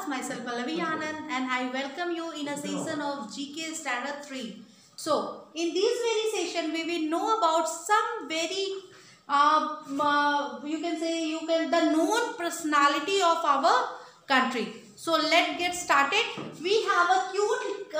myself Pallavi Anand, and I welcome you in a session of GK Standard 3. So, in this very session, we will know about some very, the known personality of our country. So, let's get started. We have a cute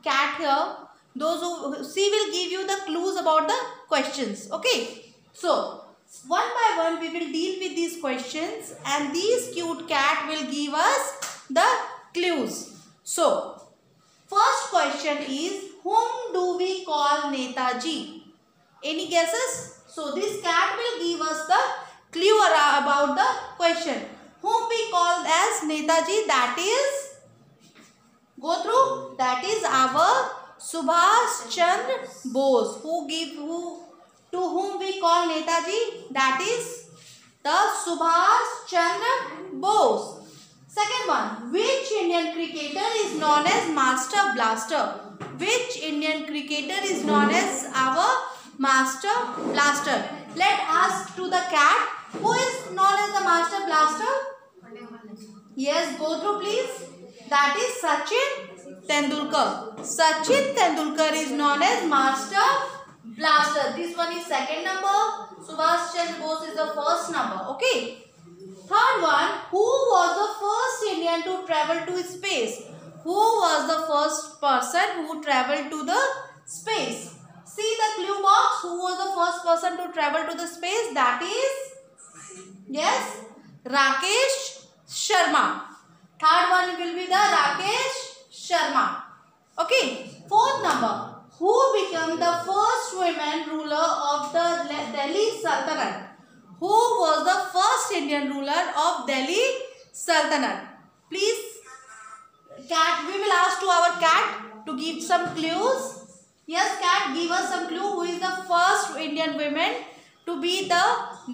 cat here. Those who see will give you the clues about the questions. Okay. So, one by one we will deal with these questions and this cute cat will give us the clues. So, first question is, whom do we call Netaji? Any guesses? So, this cat will give us the clue about the question. Whom we call as Netaji, that is, go through, that is our Subhash Chandra Bose. To whom we call Netaji, that is the Subhash Chandra Bose. Second one, which Indian cricketer is known as Master Blaster? Which Indian cricketer is known as our Master Blaster? Let ask to the cat, who is known as the Master Blaster? Yes, go through please. That is Sachin Tendulkar. Sachin Tendulkar is known as Master Blaster. This one is second number. Subhash Chandra Bose is the first number. Okay. Third one. Who was the first Indian to travel to space? Who was the first person who traveled to the space? See the clue box. Who was the first person to travel to the space? That is, yes, Rakesh Sharma. Third one will be the Rakesh Sharma. Okay. Fourth number. Who became the first women ruler of the Delhi Sultanate? Who was the first Indian ruler of Delhi Sultanate? Please, cat, we will ask to our cat to give some clues. Yes, cat, give us some clue. Who is the first Indian woman to be the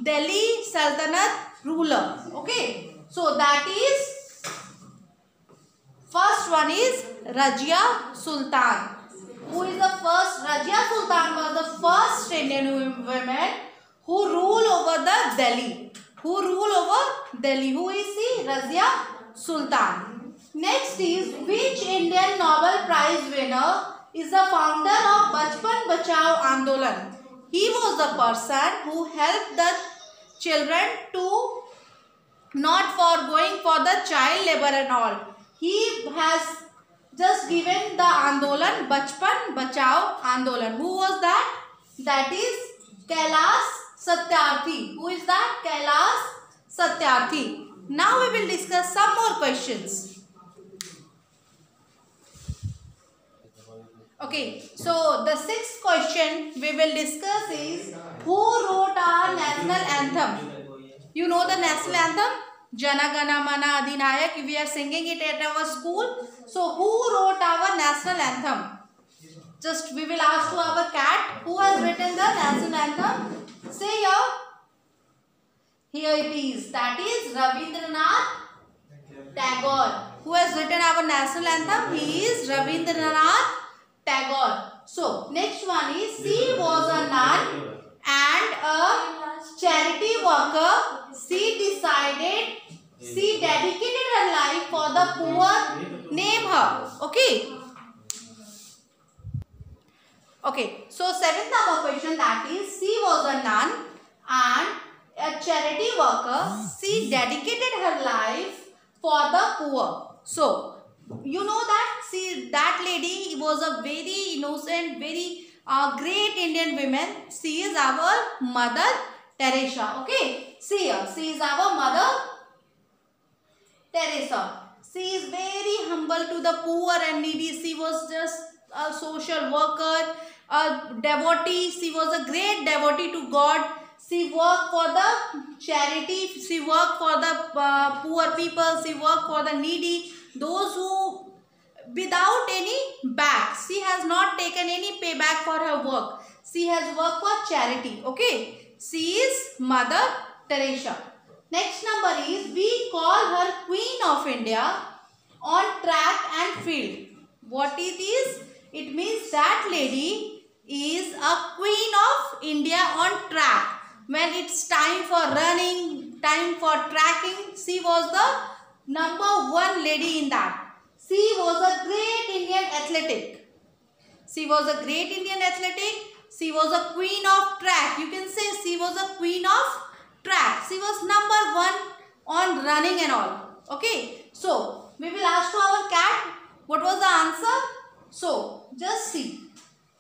Delhi Sultanate ruler? Okay. So, that is, first one is Razia Sultan. Who is the first? Razia Sultan was the first Indian woman who ruled over the Delhi. Who ruled over Delhi? Who is she? Razia Sultan. Next is, which Indian Nobel Prize winner is the founder of Bachpan Bachao Andolan? He was the person who helped the children to not for going for the child labor and all. He has just given the Andolan, Bachpan Bachao Andolan. Who was that? That is Kailash Satyarthi. Who is that? Kailash Satyarthi. Now we will discuss some more questions. Okay, so the sixth question we will discuss is, who wrote our national anthem? You know the national anthem? Jana Gana Mana Adhinayak. We are singing it at our school. So, who wrote our national anthem? Just we will ask to our cat, who has written the national anthem? Say here. Here it is. That is Rabindranath Tagore. Who has written our national anthem? He is Rabindranath Tagore. So, next one is, she was a nun and a charity worker. She dedicated her life for the poor. Name her. Okay. Okay. So, seventh number question, that is, she was a nun and a charity worker. She dedicated her life for the poor. So, you know that that lady was a very innocent, very great Indian woman. She is our Mother Teresa. Okay. See here. She is our Mother Teresa. She is very humble to the poor and needy. She was just a social worker, a devotee. She was a great devotee to God. She worked for the charity. She worked for the poor people. She worked for the needy. Those who without any back. She has not taken any payback for her work. She has worked for charity. Okay. She is Mother Teresa. Next number is, we call her Queen of India on track and field. What it is? It means that lady is a Queen of India on track. When it's time for running, time for tracking, she was the #1 lady in that. She was a great Indian athletic. She was a great Indian athletic. She was a queen of track. You can say she was a queen of track. She was #1 on running and all. Okay. So, we will ask to our cat, what was the answer? So, just see.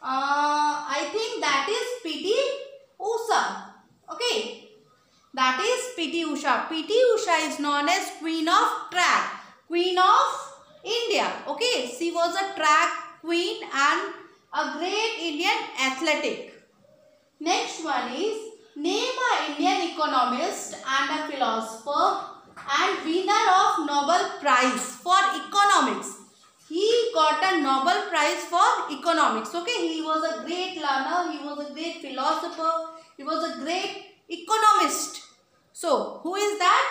I think that is PT Usha. Okay. That is PT Usha. PT Usha is known as queen of track. Queen of India. Okay. She was a track queen and a great Indian athletic. Next one is, name an Indian economist and a philosopher and winner of Nobel Prize for Economics. He got a Nobel Prize for Economics. Okay, he was a great learner, he was a great philosopher, he was a great economist. So, who is that?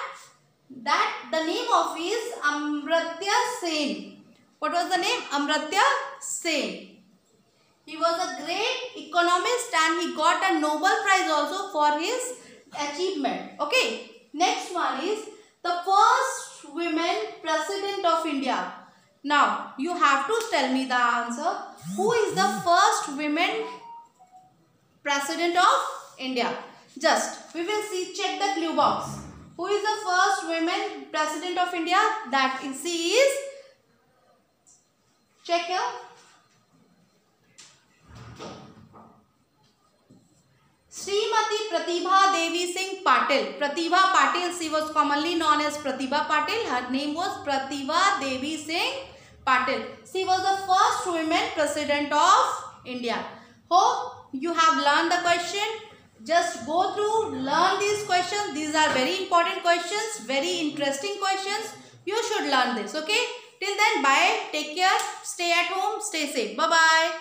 The name of is Amartya Sen. What was the name? Amartya Sen. He was a great economist and he got a Nobel Prize also for his achievement. Okay. Next one is the first women president of India. Now, you have to tell me the answer. Who is the first women president of India? Just, we will see, check the clue box. Who is the first women president of India? That is, she is, check here. Srimati Pratibha Devi Singh Patil. Pratibha Patil, she was commonly known as Pratibha Patil. Her name was Pratibha Devi Singh Patil. She was the first woman president of India. Hope you have learned the question. Just go through, learn these questions. These are very important questions, very interesting questions. You should learn this, okay? Till then, bye. Take care. Stay at home. Stay safe. Bye-bye.